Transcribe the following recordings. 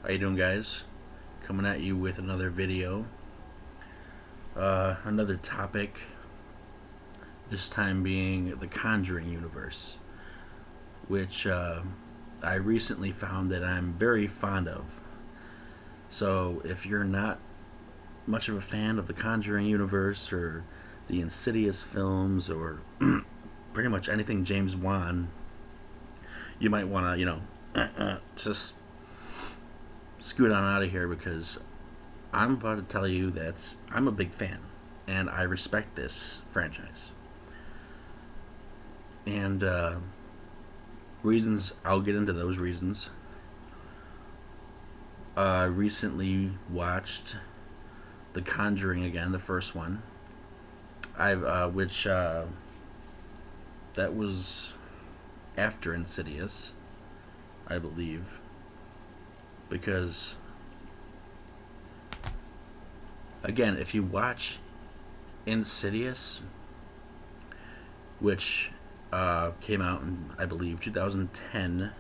How you doing, guys? Coming at you with another video, another topic. This time being the Conjuring universe, which I recently found that I'm very fond of. So, if you're not much of a fan of the Conjuring universe or the Insidious films or pretty much anything James Wan, you might want to, just scoot on out of here because I'm about to tell you that I'm a big fan and I respect this franchise. And reasons, I'll get into those reasons. I recently watched The Conjuring again, the first one. Which that was after Insidious, I believe, because again, if you watch Insidious, which came out in, I believe, 2010.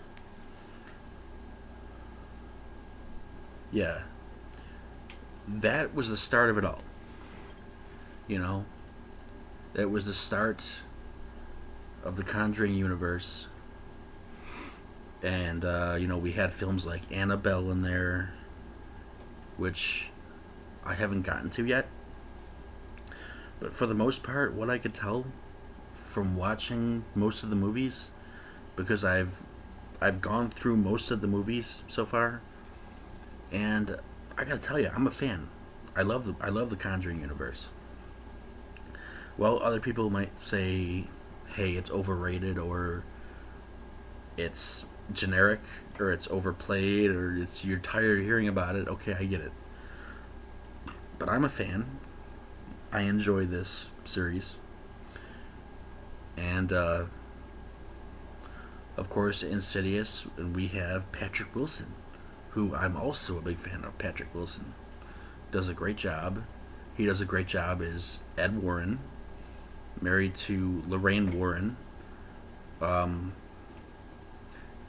Yeah, that was the start of it all. You know, that was the start of the Conjuring universe. And, we had films like Annabelle in there, which I haven't gotten to yet. But for the most part, what I could tell from watching most of the movies, because I've gone through most of the movies so far, and I gotta tell you, I'm a fan. I love the Conjuring universe. Well, other people might say, "Hey, it's overrated," or "It's generic," or "It's overplayed," or "It's you're tired of hearing about it." Okay, I get it, but I'm a fan. I enjoy this series, and of course, Insidious, and we have Patrick Wilson, who I'm also a big fan of. Patrick Wilson does a great job. He does a great job as Ed Warren, married to Lorraine Warren. Um,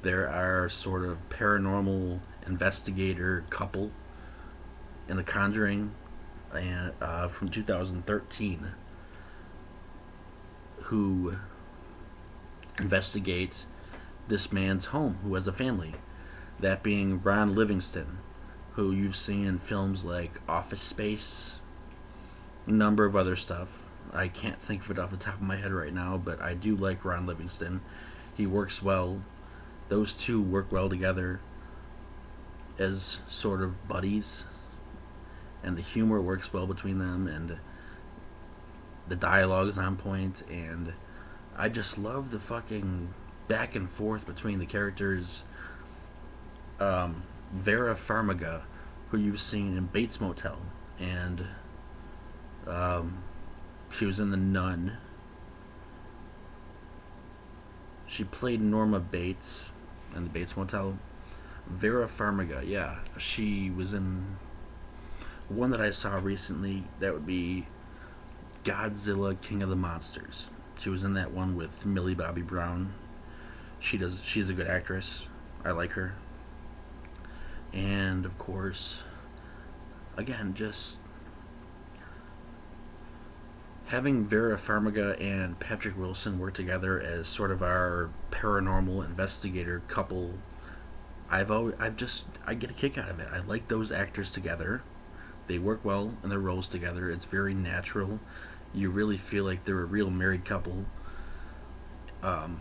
there are sort of paranormal investigator couple in The Conjuring, and from 2013, who investigate this man's home who has a family. That being Ron Livingston, who you've seen in films like Office Space, a number of other stuff. I can't think of it off the top of my head right now, but I do like Ron Livingston. He works well. Those two work well together as sort of buddies, and the humor works well between them, and the dialogue is on point, and I just love the fucking back and forth between the characters. Um, Vera Farmiga, who you've seen in Bates Motel, and um, she was in The Nun. She played Norma Bates in the Bates Motel. Vera Farmiga, yeah, she was in one that I saw recently. That would be Godzilla King of the Monsters. She was in that one with Millie Bobby Brown. She's a good actress. I like her. And of course, again, just having Vera Farmiga and Patrick Wilson work together as sort of our paranormal investigator couple. I get a kick out of it. I like those actors together. They work well in their roles together. It's very natural. You really feel like they're a real married couple. Um,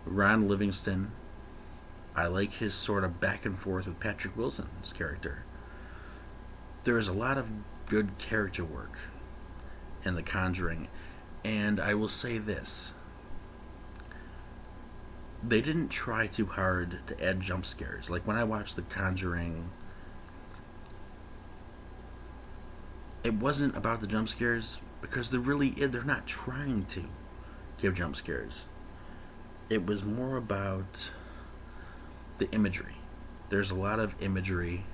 Ron Livingston, I like his sort of back and forth with Patrick Wilson's character. There is a lot of good character work in The Conjuring, and I will say this: they didn't try too hard to add jump scares. Like when I watched The Conjuring, it wasn't about the jump scares because they're not trying to give jump scares. It was more about the imagery. There's a lot of imagery,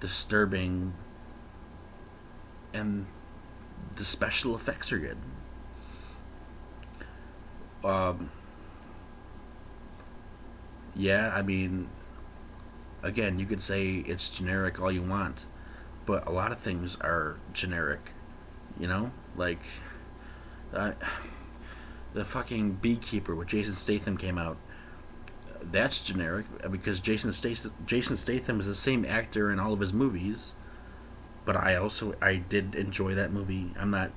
disturbing, and the special effects are good. Um, Yeah, I mean, again, you could say it's generic all you want, but a lot of things are generic. You know, like uh, the fucking Beekeeper with Jason Statham came out. That's generic because Jason Statham is the same actor in all of his movies. But I did enjoy that movie. I'm not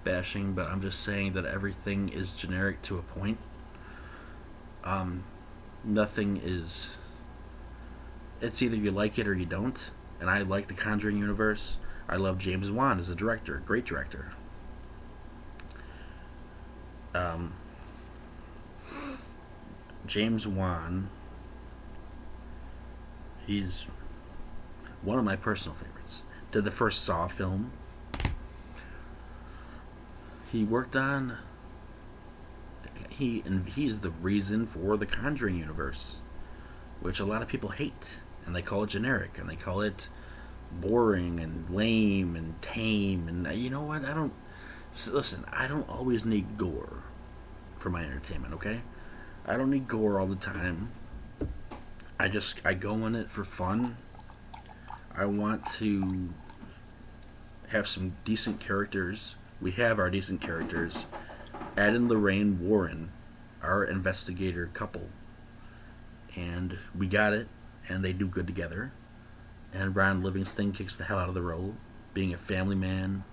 bashing, but I'm just saying that everything is generic to a point. Um, Nothing is. It's either you like it or you don't. And I like the Conjuring universe. I love James Wan as a director, great director. Um, James Wan, he's one of my personal favorites. Did the first Saw film. He worked on he's the reason for the Conjuring universe, which a lot of people hate, and they call it generic, and they call it boring and lame and tame. And you know what? I don't listen. I don't always need gore for my entertainment. Okay, I don't need gore all the time. I go in it for fun. I want to have some decent characters. We have our decent characters. Ed and Lorraine Warren, our investigator couple, and we got it, and they do good together. And Ron Livingston kicks the hell out of the role, being a family man,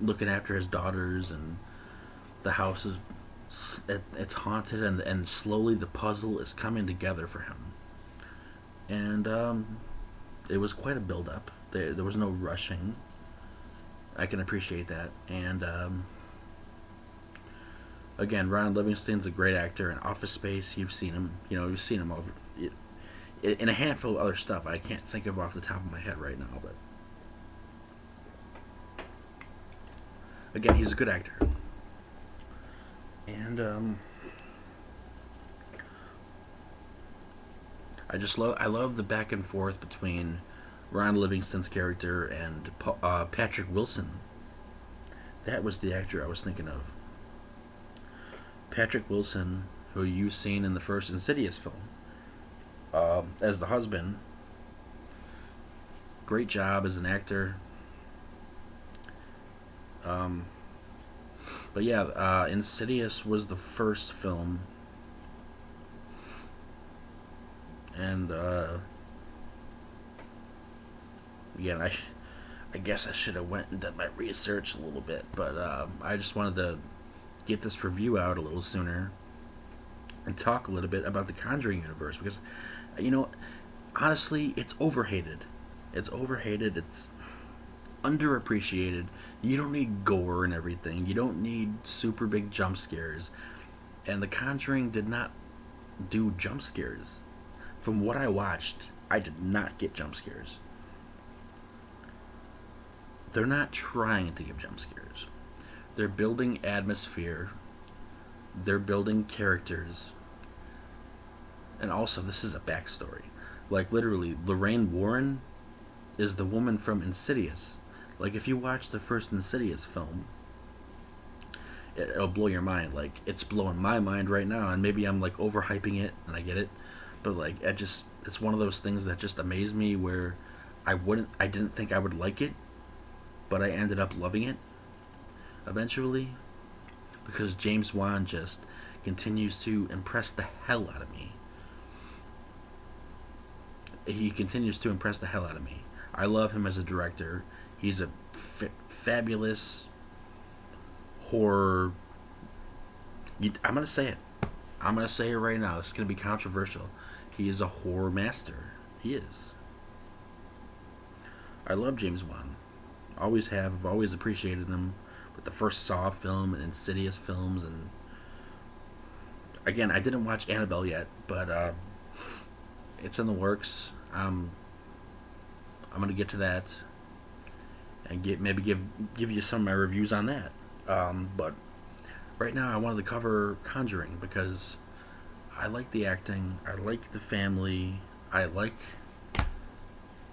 looking after his daughters, and the house is it's haunted, and slowly the puzzle is coming together for him. And it was quite a build up. There was no rushing. I can appreciate that. And again, Ron Livingston's a great actor in Office Space. You've seen him. You know, you've seen him over in a handful of other stuff. I can't think of off the top of my head right now, but again, he's a good actor. And I love the back and forth between Ron Livingston's character and Patrick Wilson. That was the actor I was thinking of. Patrick Wilson, who you've seen in the first Insidious film, as the husband. Great job as an actor. Um, but yeah, Insidious was the first film, and again, I guess I should have went and done my research a little bit, but I just wanted to get this review out a little sooner and talk a little bit about the Conjuring universe because, you know, honestly, it's overhated. It's overhated. It's underappreciated. You don't need gore and everything. You don't need super big jump scares. And The Conjuring did not do jump scares. From what I watched, I did not get jump scares. They're not trying to give jump scares. They're building atmosphere. They're building characters. And also, this is a backstory. Like, literally, Lorraine Warren is the woman from Insidious. Like, if you watch the first Insidious film, it'll blow your mind. Like, it's blowing my mind right now, and maybe I'm, like, overhyping it, and I get it. But, like, it's one of those things that just amazed me where I didn't think I would like it, but I ended up loving it eventually because James Wan just continues to impress the hell out of me. He continues to impress the hell out of me. I love him as a director. He's a fabulous horror. I'm gonna say it. I'm gonna say it right now. This is gonna be controversial. He is a horror master. He is. I love James Wan. Always have. I've always appreciated him with the first Saw film and Insidious films. And again, I didn't watch Annabelle yet, but it's in the works. I'm gonna get to that and maybe give you some of my reviews on that. But right now, I wanted to cover Conjuring because I like the acting, I like the family, I like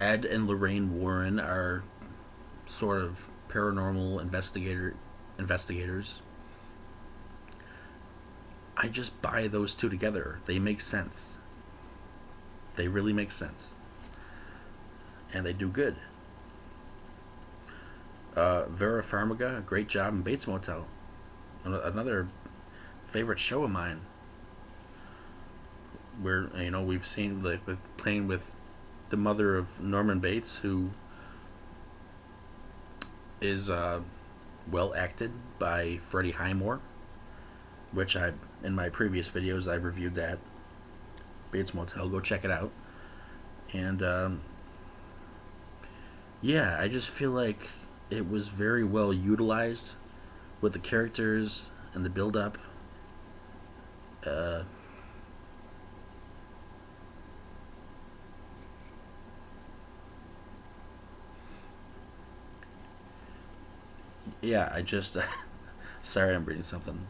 Ed and Lorraine Warren are sort of paranormal investigators. I just buy those two together. They make sense. They really make sense. And they do good. Vera Farmiga, great job in Bates Motel. Another favorite show of mine. Where we've seen like with playing with the mother of Norman Bates, who is well acted by Freddie Highmore, which I in my previous videos I reviewed that Bates Motel. Go check it out. And yeah, I just feel like it was very well utilized with the characters and the build up. Uh, yeah, I just sorry, I'm reading something.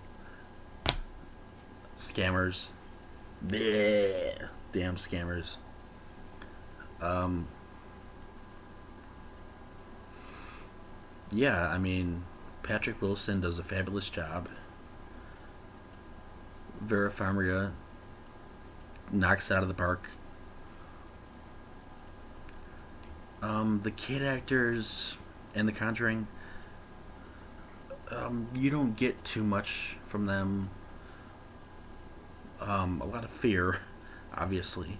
Scammers. Bleh. Damn scammers. Um, yeah, I mean, Patrick Wilson does a fabulous job. Vera Farmiga knocks out of the park. The kid actors in The Conjuring, you don't get too much from them. A lot of fear, obviously.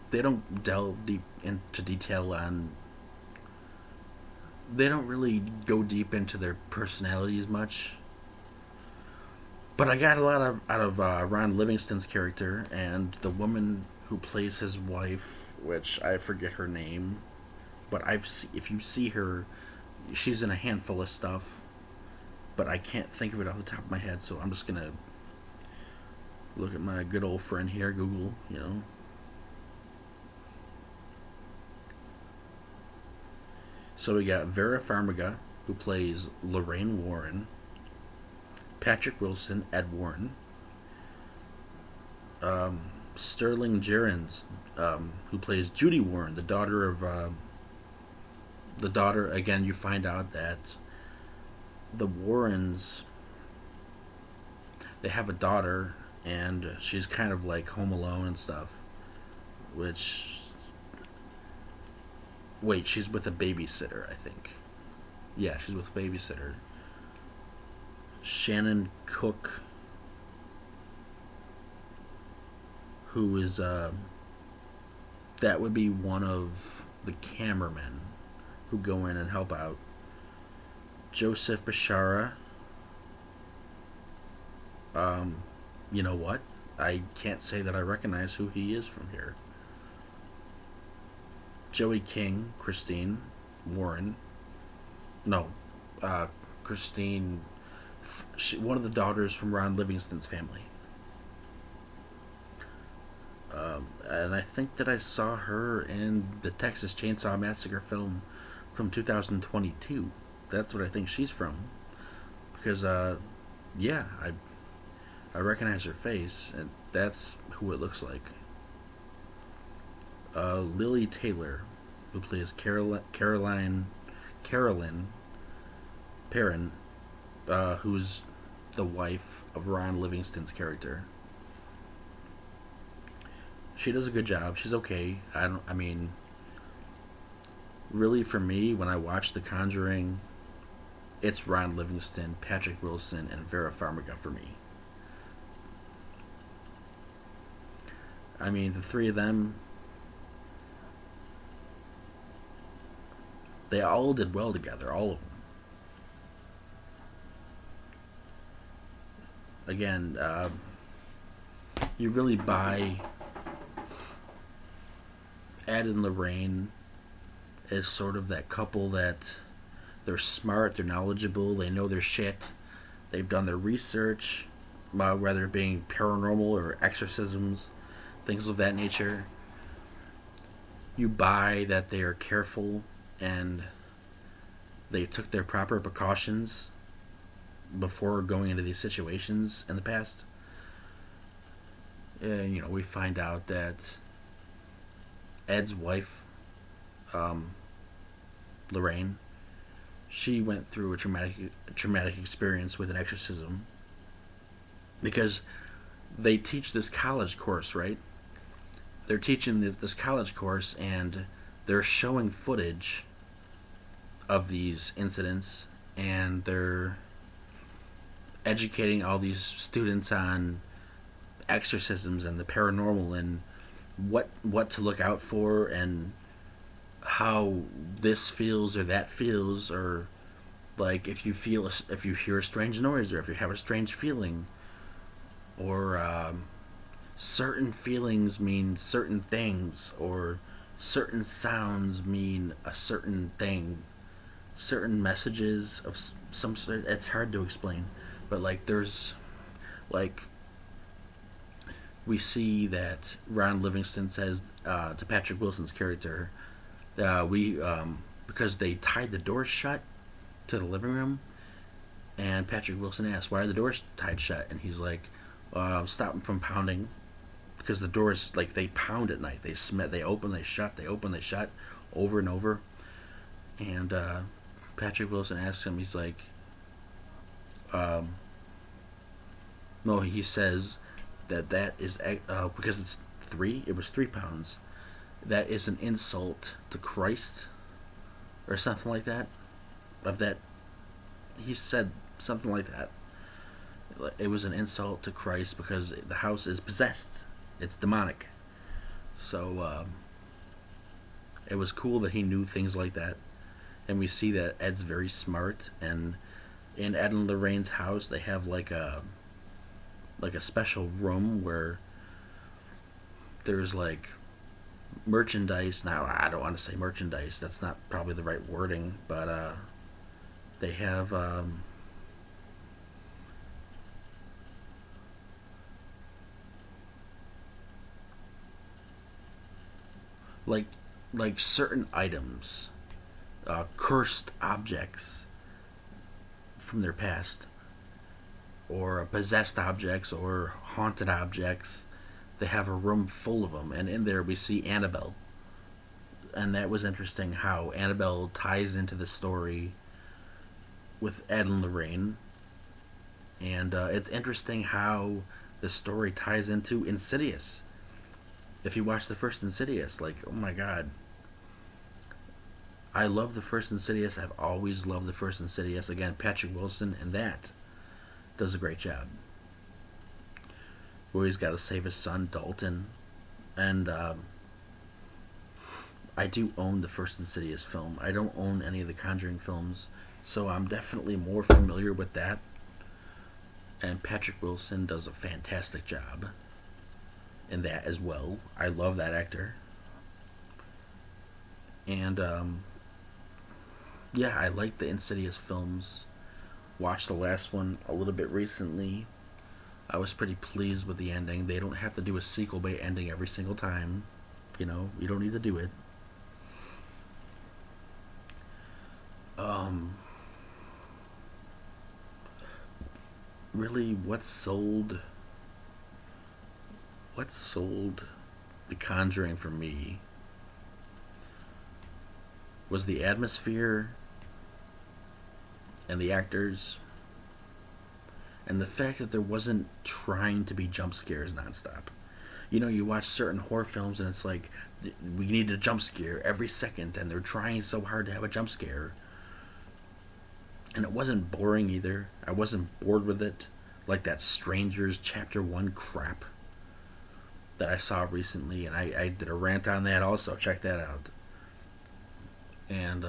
They don't delve deep into detail on. They don't really go deep into their personalities much. But I got a lot out of Ron Livingston's character and the woman who plays his wife, which I forget her name. But if you see her, she's in a handful of stuff. But I can't think of it off the top of my head, so I'm just gonna look at my good old friend here, Google. So we got Vera Farmiga, who plays Lorraine Warren, Patrick Wilson, Ed Warren, Sterling Gerrans, who plays Judy Warren, the daughter of the daughter. Again, you find out that the Warrens, they have a daughter, and she's kind of like home alone and stuff. Which, wait, she's with a babysitter, I think. Yeah, she's with a babysitter. Shannon Cook, who is that would be one of the cameramen who go in and help out. Joseph Bashara. You know what? I can't say that I recognize who he is from here. Joey King, Christine Warren. No, Christine. One of the daughters from Ron Livingston's family. And I think that I saw her in the Texas Chainsaw Massacre film from 2022. That's what I think she's from. Because, yeah, I recognize her face, and that's who it looks like. Lily Taylor, who plays Carolyn Perrin, who's the wife of Ron Livingston's character. She does a good job. She's okay. I mean, really, for me, when I watch The Conjuring, it's Ron Livingston, Patrick Wilson, and Vera Farmiga for me. I mean, the three of them, they all did well together, all of them. Again, you really buy Ed and Lorraine as sort of that couple that they're smart, they're knowledgeable, they know their shit, they've done their research, whether it being paranormal or exorcisms, things of that nature. You buy that they are careful and they took their proper precautions before going into these situations in the past. We find out that Ed's wife, Lorraine, she went through a traumatic experience with an exorcism, because they teach this college course, right? They're teaching this college course, and they're showing footage of these incidents, and they're educating all these students on exorcisms and the paranormal and what to look out for and how this feels or that feels, or like if you hear a strange noise or if you have a strange feeling, or certain feelings mean certain things, or certain sounds mean a certain thing, certain messages of some sort. It's hard to explain, but like there's like we see that Ron Livingston says to Patrick Wilson's character, we because they tied the doors shut to the living room, and Patrick Wilson asks, "Why are the doors tied shut?" And he's like, "Stop them from pounding." Because the doors, like, they pound at night. They open, they shut, they open, they shut, over and over. And Patrick Wilson asks him, he's like, um, no, he says that is because it's three. It was 3 pounds. That is an insult to Christ, or something like that. Of that, he said something like that. It was an insult to Christ because the house is possessed. It's demonic. So it was cool that he knew things like that, and we see that Ed's very smart. And in Ed and Lorraine's house, they have like a special room where there's like merchandise. Now I don't want to say merchandise. That's not probably the right wording, but they have like certain items, cursed objects from their past, or possessed objects, or haunted objects. They have a room full of them, and in there we see Annabelle, and that was interesting how Annabelle ties into the story with Ed and Lorraine, and it's interesting how the story ties into Insidious. If you watch the first Insidious, like, oh my god, I love the first Insidious. I've always loved the first Insidious. Again, Patrick Wilson and that does a great job. Where he's got to save his son Dalton, and I do own the first Insidious film. I don't own any of the Conjuring films, so I'm definitely more familiar with that. And Patrick Wilson does a fantastic job in that as well. I love that actor. And yeah, I like the Insidious films. Watched the last one a little bit recently. I was pretty pleased with the ending. They don't have to do a sequel by ending every single time. You know, you don't need to do it. Um, really, what sold The Conjuring for me was the atmosphere and the actors, and the fact that there wasn't trying to be jump scares nonstop. You know, you watch certain horror films and it's like, we need a jump scare every second, and they're trying so hard to have a jump scare. And it wasn't boring either. I wasn't bored with it, like that Strangers Chapter 1 crap that I saw recently, and I did a rant on that also. Check that out. And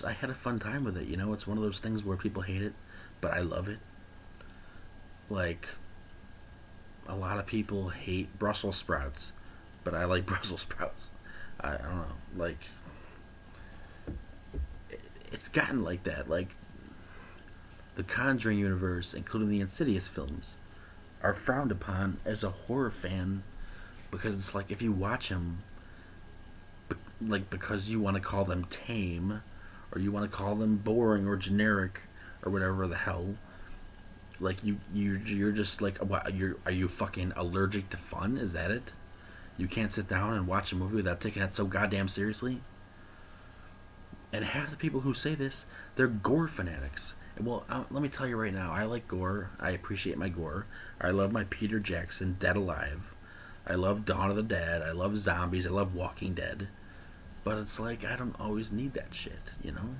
I had a fun time with it. You know, it's one of those things where people hate it, but I love it. Like, a lot of people hate Brussels sprouts, but I like Brussels sprouts. I don't know, like, it's gotten like that. Like, the Conjuring universe, including the Insidious films, are frowned upon as a horror fan, because it's like, if you watch them, like, because you want to call them tame, or you want to call them boring or generic or whatever the hell, like, you're just like, what, are you fucking allergic to fun? Is that it? You can't sit down and watch a movie without taking it so goddamn seriously? And half the people who say this, they're gore fanatics. Well, let me tell you right now, I like gore. I appreciate my gore. I love my Peter Jackson Dead Alive. I love Dawn of the Dead. I love zombies. I love Walking Dead. But it's like I don't always need that shit, you know?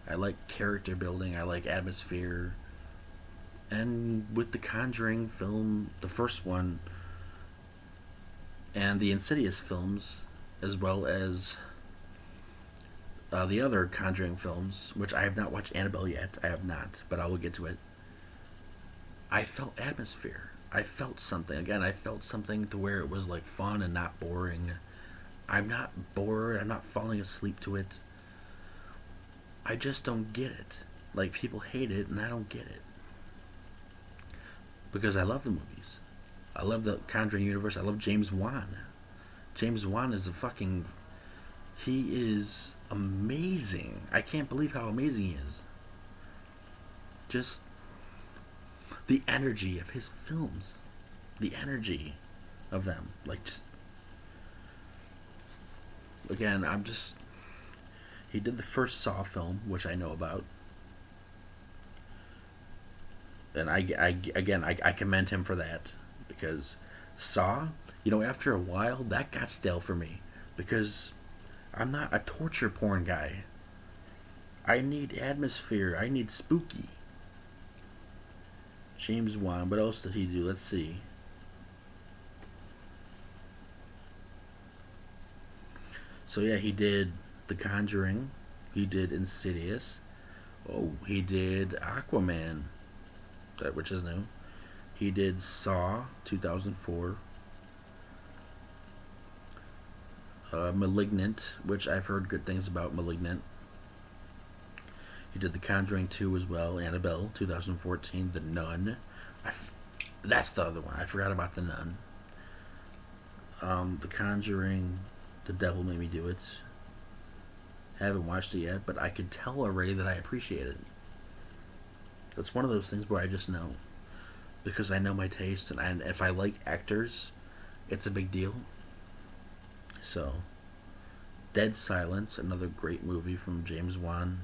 I like character building. I like atmosphere. And with the Conjuring film, the first one, and the Insidious films, as well as the other Conjuring films, which I have not watched Annabelle yet. I have not, but I will get to it. I felt atmosphere. I felt something. Again, I felt something to where it was like fun and not boring. I'm not bored. I'm not falling asleep to it. I just don't get it. Like people hate it, and I don't get it because I love the movies. I love the Conjuring universe. I love James Wan. James Wan is a fucking. He is amazing. I can't believe how amazing he is. Just the energy of his films, the energy of them. Like, just again, I'm just. He did the first Saw film, which I know about, and I commend him for that because Saw, after a while that got stale for me because I'm not a torture porn guy. I need atmosphere. I need spooky. James Wan. What else did he do? Let's see. So yeah, he did The Conjuring. He did Insidious. Oh, he did Aquaman, which is new. He did Saw 2004. Malignant, which I've heard good things about Malignant. He did The Conjuring 2 as well. Annabelle 2014. The Nun. That's the other one. I forgot about The Nun. The Conjuring. The Devil Made Me Do It. Haven't watched it yet, but I could tell already that I appreciate it. That's one of those things where I just know. Because I know my taste, and if I like actors, it's a big deal. So, Dead Silence, another great movie from James Wan.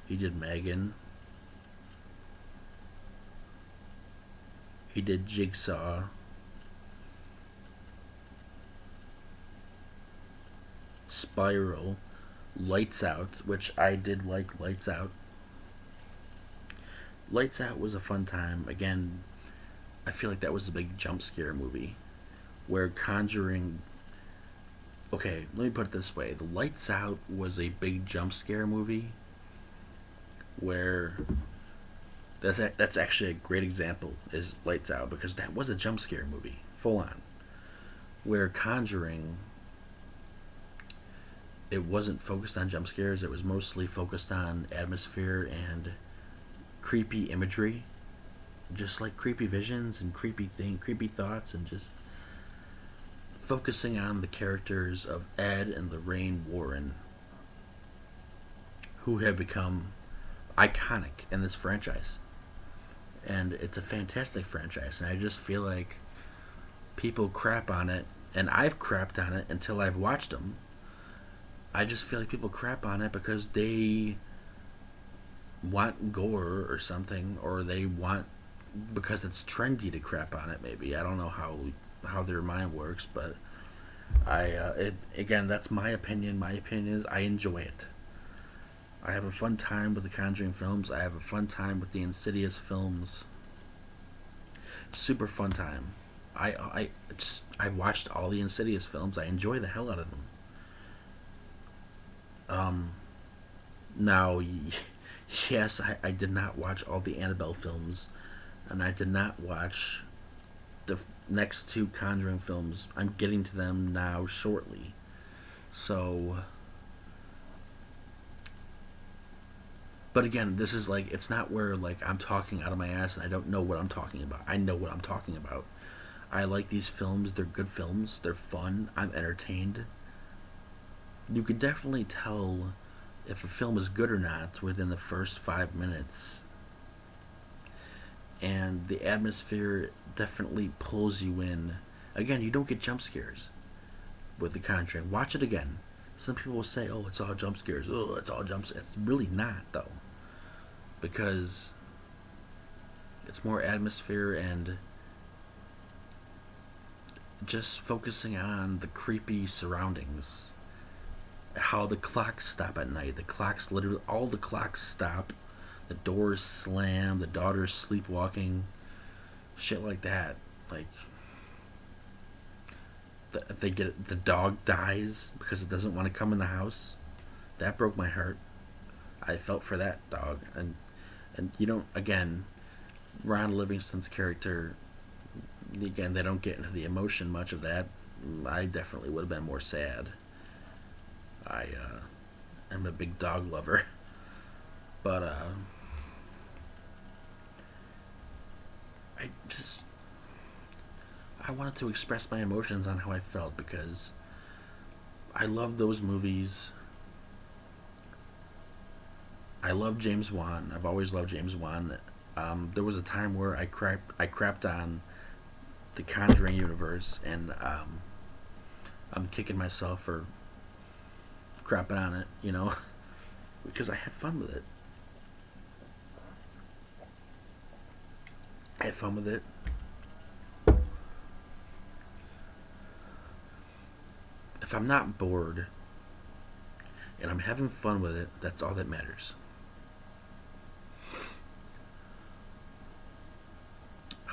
He did Megan. He did Jigsaw. Spiral. Lights Out, which I did like Lights Out. Lights Out was a fun time. Again, I feel like that was a big jump scare movie. Where Conjuring. Okay, let me put it this way. The Lights Out was a big jump scare movie. Where. That's actually a great example, is Lights Out, because that was a jump scare movie. Full on. Where Conjuring. It wasn't focused on jump scares, it was mostly focused on atmosphere and creepy imagery. Just like creepy visions and creepy thoughts, and just focusing on the characters of Ed and Lorraine Warren, who have become iconic in this franchise. And it's a fantastic franchise, and I just feel like people crap on it, and I've crapped on it until I've watched them. I just feel like people crap on it because they want gore or something, or they want because it's trendy to crap on it. Maybe I don't know how their mind works, but again, that's my opinion. My opinion is I enjoy it. I have a fun time with the Conjuring films. I have a fun time with the Insidious films. Super fun time. I watched all the Insidious films. I enjoy the hell out of them. Now, yes, I did not watch all the Annabelle films, and I did not watch the next two Conjuring films. I'm getting to them now shortly. So, but again, this is like, it's not where like I'm talking out of my ass and I don't know what I'm talking about. I know what I'm talking about. I like these films. They're good films. They're fun. I'm entertained. You can definitely tell if a film is good or not within the first 5 minutes. And the atmosphere definitely pulls you in. Again, you don't get jump scares with The Conjuring. Watch it again. Some people will say, "Oh, it's all jump scares." Oh, it's all jumps. It's really not though, because it's more atmosphere and just focusing on the creepy surroundings. How the clocks stop at night. The clocks literally, all the clocks stop. The doors slam. The daughter's sleepwalking. Shit like that. Like they get the dog dies because it doesn't want to come in the house. That broke my heart. I felt for that dog, and you don't again. Ron Livingston's character, again, they don't get into the emotion much of that. I definitely would have been more sad. I am a big dog lover, but I just I wanted to express my emotions on how I felt because I love those movies. I love James Wan. I've always loved James Wan. There was a time where I crapped on the Conjuring universe, and I'm kicking myself for crapping on it, because I had fun with it. I had fun with it. If I'm not bored and I'm having fun with it, that's all that matters.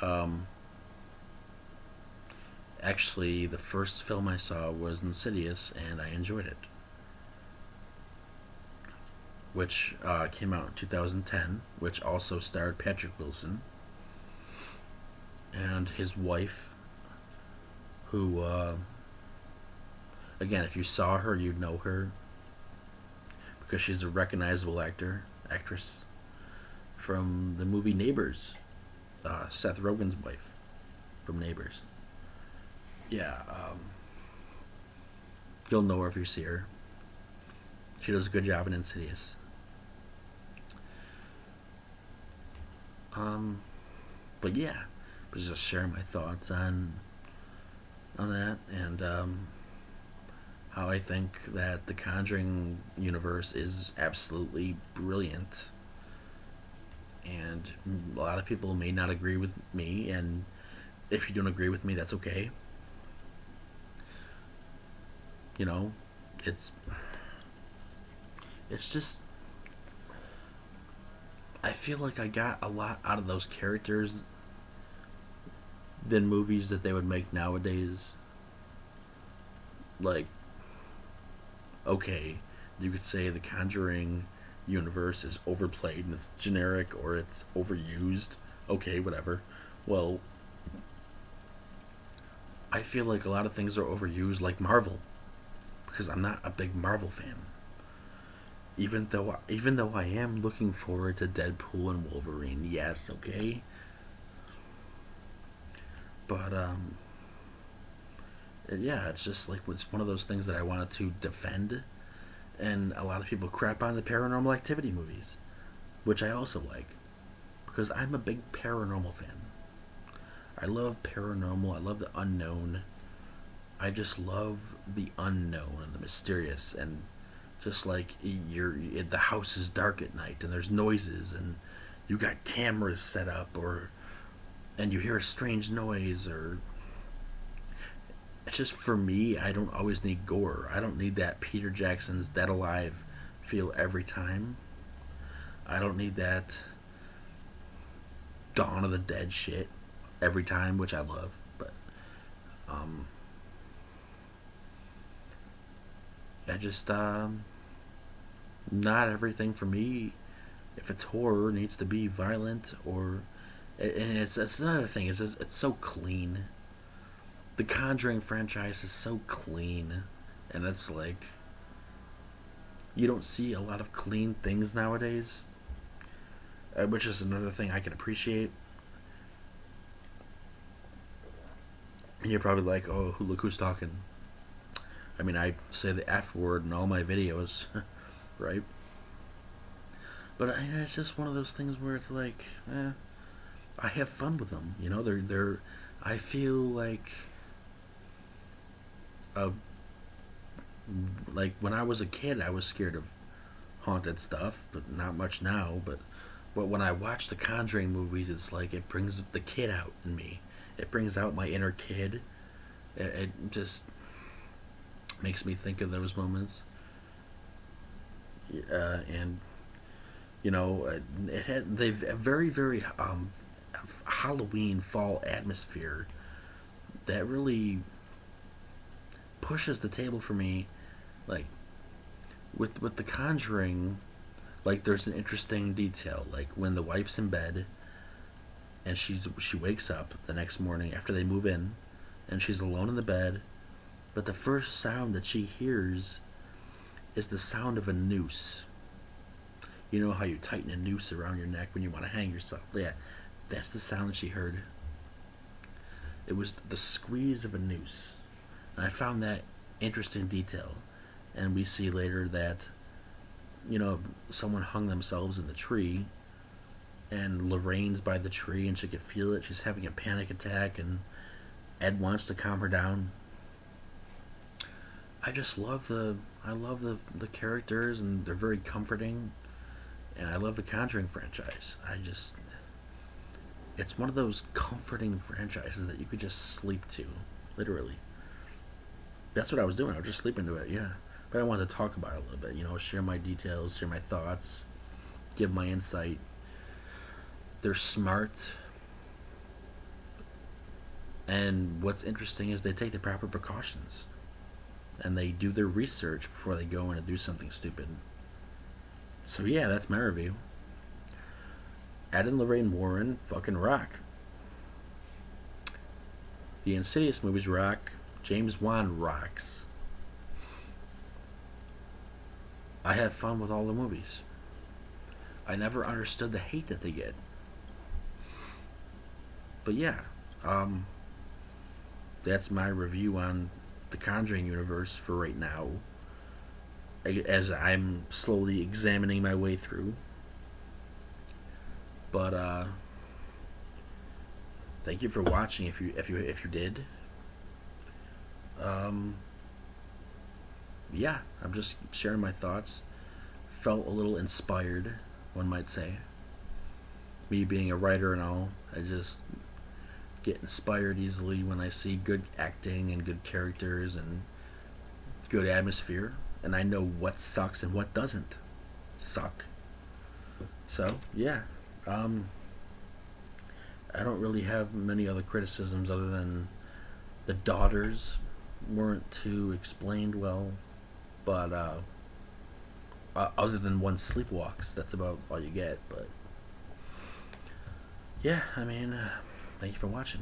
Um, Actually, the first film I saw was Insidious, and I enjoyed it, which came out in 2010, which also starred Patrick Wilson and his wife, who, again, if you saw her, you'd know her because she's a recognizable actress from the movie Neighbors. Seth Rogen's wife from Neighbors. Yeah, you'll know her if you see her. She does a good job in Insidious. Um, but yeah, was just sharing my thoughts on that and how I think that the Conjuring universe is absolutely brilliant. And a lot of people may not agree with me, and if you don't agree with me, that's okay. You know, it's it's just I feel like I got a lot out of those characters than movies that they would make nowadays. Like, okay, you could say the Conjuring universe is overplayed and it's generic or it's overused. Okay, whatever. Well, I feel like a lot of things are overused, like Marvel, because I'm not a big Marvel fan. Even though I am looking forward to Deadpool and Wolverine, yes, okay, but yeah, it's just like it's one of those things that I wanted to defend, and a lot of people crap on the Paranormal Activity movies, which I also like because I'm a big paranormal fan. I love paranormal. I love the unknown. I just love the unknown and the mysterious, and just like the house is dark at night and there's noises and you got cameras set up, or and you hear a strange noise, or it's just for me. I don't always need gore. I don't need that Peter Jackson's Dead Alive feel every time. I don't need that Dawn of the Dead shit every time, which I love, but um, I just not everything for me. If it's horror, needs to be violent, or and it's another thing. It's so clean. The Conjuring franchise is so clean, and it's like you don't see a lot of clean things nowadays, which is another thing I can appreciate. And you're probably like, "Oh, look who's talking." I mean, I say the F word in all my videos, right? But it's just one of those things where it's like, I have fun with them. They're. I feel like a Like when I was a kid, I was scared of haunted stuff, but not much now. But when I watch the Conjuring movies, it's like it brings the kid out in me. It brings out my inner kid. It just makes me think of those moments. And it had they've a very very Halloween fall atmosphere that really pushes the table for me. Like with the Conjuring, like there's an interesting detail. Like when the wife's in bed and she wakes up the next morning after they move in, and she's alone in the bed. But the first sound that she hears is the sound of a noose. You know how you tighten a noose around your neck when you want to hang yourself? Yeah, that's the sound that she heard. It was the squeeze of a noose. And I found that interesting detail. And we see later that, someone hung themselves in the tree, and Lorraine's by the tree, and she could feel it. She's having a panic attack, and Ed wants to calm her down. I just love the characters, and they're very comforting, and I love the Conjuring franchise. It's one of those comforting franchises that you could just sleep to, literally. That's what I was doing. I was just sleeping to it, yeah. But I wanted to talk about it a little bit, share my details, share my thoughts, give my insight. They're smart, and what's interesting is they take the proper precautions, and they do their research before they go in and do something stupid. So yeah, that's my review. Ed and Lorraine Warren fucking rock. The Insidious movies rock. James Wan rocks. I have fun with all the movies. I never understood the hate that they get. But yeah, um, that's my review on the Conjuring universe for right now, as I'm slowly examining my way through. But thank you for watching. If you did, um, yeah, I'm just sharing my thoughts. Felt a little inspired, one might say. Me being a writer and all, I just get inspired easily when I see good acting and good characters and good atmosphere, and I know what sucks and what doesn't suck. So yeah, um, I don't really have many other criticisms other than the daughters weren't too explained well, but other than one sleepwalks, that's about all you get. But yeah, I mean, thank you for watching.